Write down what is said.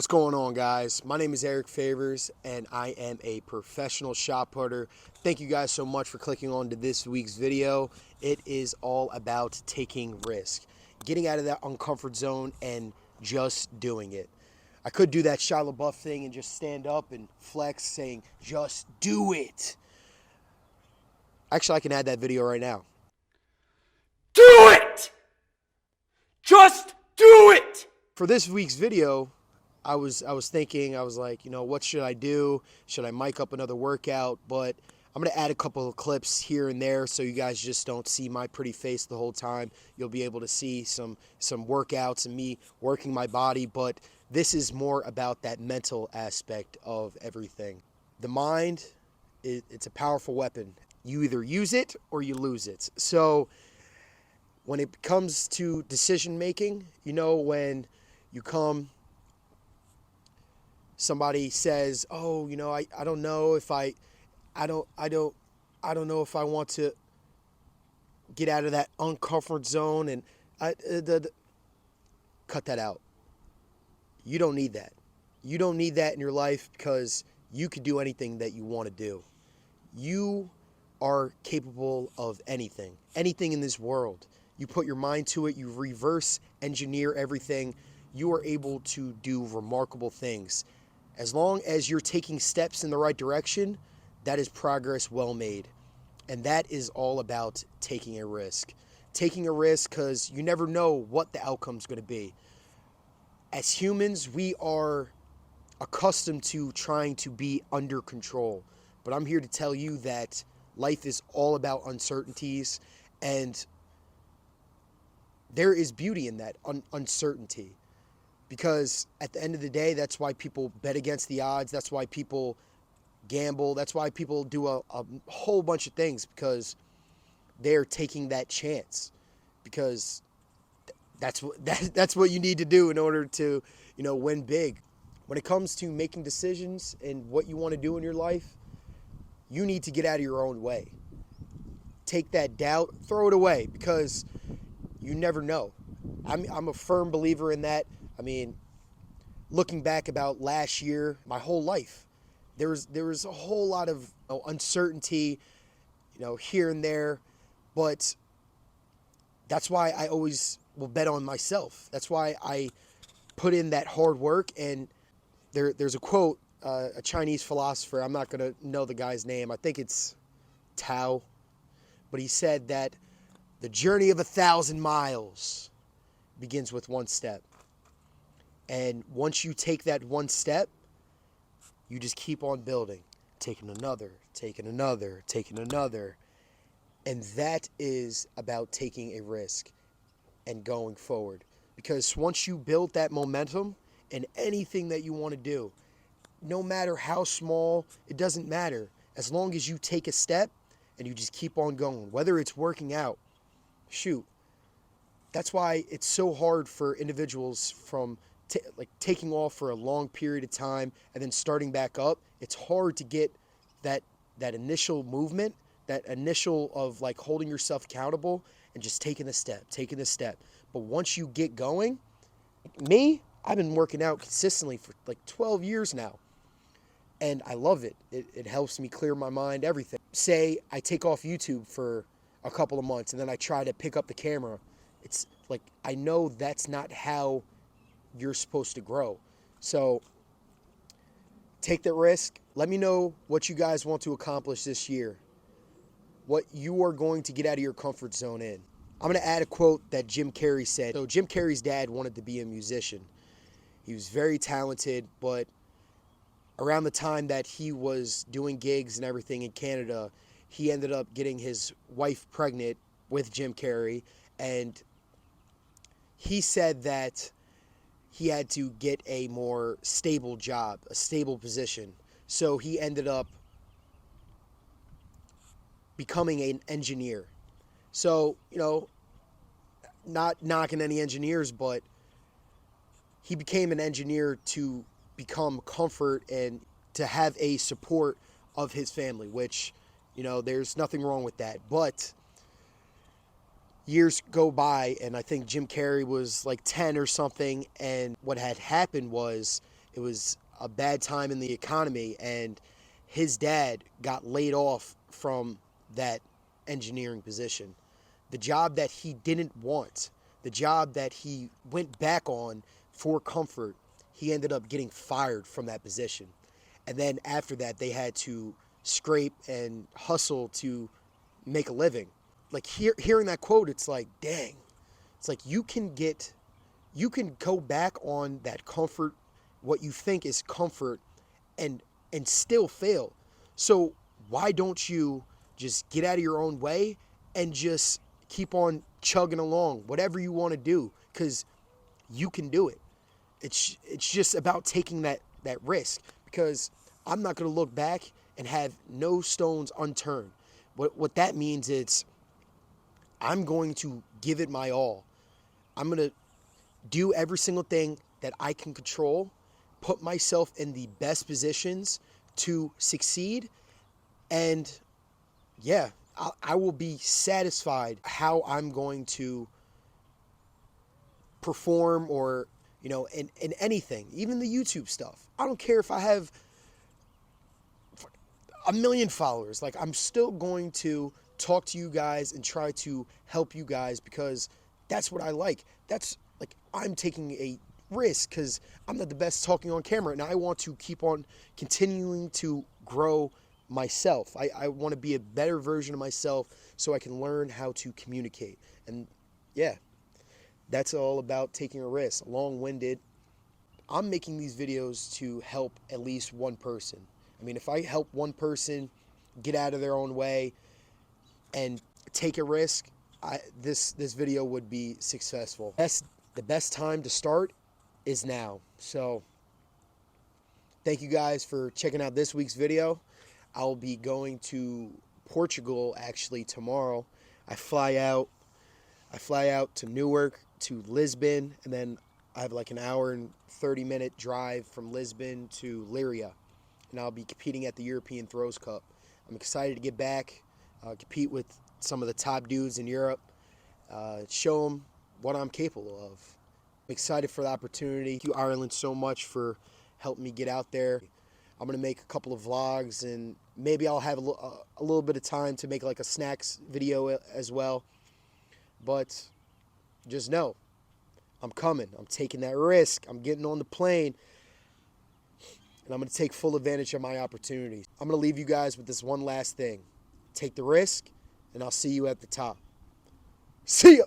What's going on, guys? My name is Eric Favors, and I am a professional shot putter. Thank you guys so much for clicking on to this week's video. It is all about taking risk, getting out of that uncomfort zone and just doing it. I could do that Shia LaBeouf thing and just stand up and flex saying, just do it. Actually, I can add that video right now. Do it! Just do it! For this week's video, I was thinking, I was like, what should I do? Should I mic up another workout? But I'm going to add a couple of clips here and there so you guys just don't see my pretty face the whole time. You'll be able to see some workouts and me working my body, but this is more about that mental aspect of everything. The mind, it's a powerful weapon. You either use it or you lose it. So when it comes to decision making, when you come, somebody says, "Oh, I don't know if I don't know if I want to get out of that uncomfort zone," and cut that out. You don't need that. You don't need that in your life because you could do anything that you want to do. You are capable of anything in this world. You put your mind to it, you reverse engineer everything, you are able to do remarkable things. As long as you're taking steps in the right direction, that is progress well made. And that is all about taking a risk. Taking a risk because you never know what the outcome's going to be. As humans, we are accustomed to trying to be under control. But I'm here to tell you that life is all about uncertainties, and there is beauty in that uncertainty. Because at the end of the day, that's why people bet against the odds. That's why people gamble. That's why people do a whole bunch of things, because they're taking that chance. Because that's what you need to do in order to, win big. When it comes to making decisions and what you want to do in your life, you need to get out of your own way. Take that doubt, throw it away, because you never know. I'm a firm believer in that. I mean, looking back about last year, my whole life, there was a whole lot of uncertainty, here and there, but that's why I always will bet on myself. That's why I put in that hard work. And there's a quote, a Chinese philosopher, I'm not going to know the guy's name, I think it's Tao, but he said that the journey of 1,000 miles begins with one step. And once you take that one step, you just keep on building, taking another. And that is about taking a risk and going forward. Because once you build that momentum in anything that you want to do, no matter how small, it doesn't matter. As long as you take a step and you just keep on going, whether it's working out, shoot. That's why it's so hard for individuals from taking off for a long period of time and then starting back up. It's hard to get that initial movement, that initial of holding yourself accountable and just taking the step. But once you get going, I've been working out consistently for 12 years now. And I love it. It helps me clear my mind, everything. Say I take off YouTube for a couple of months and then I try to pick up the camera. It's I know that's not how you're supposed to grow. So take that risk. Let me know what you guys want to accomplish this year, what you are going to get out of your comfort zone in. I'm going to add a quote that Jim Carrey said. So Jim Carrey's dad wanted to be a musician. He was very talented, but around the time that he was doing gigs and everything in Canada, he ended up getting his wife pregnant with Jim Carrey, and he said that he had to get a more stable job, a stable position. So he ended up becoming an engineer. So, not knocking any engineers, but he became an engineer to become comfort and to have a support of his family, which, there's nothing wrong with that. But years go by, and I think Jim Carrey was 10 or something, and what had happened was It was a bad time in the economy, and his dad got laid off from that engineering position. The job that he didn't want, the job that he went back on for comfort, he ended up getting fired from that position. And then after that, they had to scrape and hustle to make a living. Like hearing that quote, it's like, dang. It's like you can go back on that comfort, what you think is comfort, and still fail. So why don't you just get out of your own way and just keep on chugging along, whatever you want to do, because you can do it. It's just about taking that risk, because I'm not going to look back and have no stones unturned. What that means is I'm going to give it my all. I'm going to do every single thing that I can control, put myself in the best positions to succeed, and yeah, I will be satisfied how I'm going to perform, or in anything, even the YouTube stuff. I don't care if I have a million followers. Like, I'm still going to talk to you guys and try to help you guys, because that's what I like. That's like, I'm taking a risk because I'm not the best talking on camera, and I want to keep on continuing to grow myself. I want to be a better version of myself so I can learn how to communicate. And yeah, that's all about taking a risk. Long-winded. I'm making these videos to help at least one person. I mean, if I help one person get out of their own way and take a risk, this video would be successful. The best time to start is now. So thank you guys for checking out this week's video. I'll be going to Portugal actually tomorrow. I fly out to Newark, to Lisbon, and then I have like an hour and 30-minute drive from Lisbon to Leiria, and I'll be competing at the European Throws Cup. I'm excited to get back, compete with some of the top dudes in Europe, show them what I'm capable of. I'm excited for the opportunity. Thank you, Ireland, so much for helping me get out there. I'm going to make a couple of vlogs, and maybe I'll have a little bit of time to make like a snacks video as well. But just know, I'm coming. I'm taking that risk. I'm getting on the plane, and I'm going to take full advantage of my opportunities. I'm going to leave you guys with this one last thing. Take the risk, and I'll see you at the top. See ya!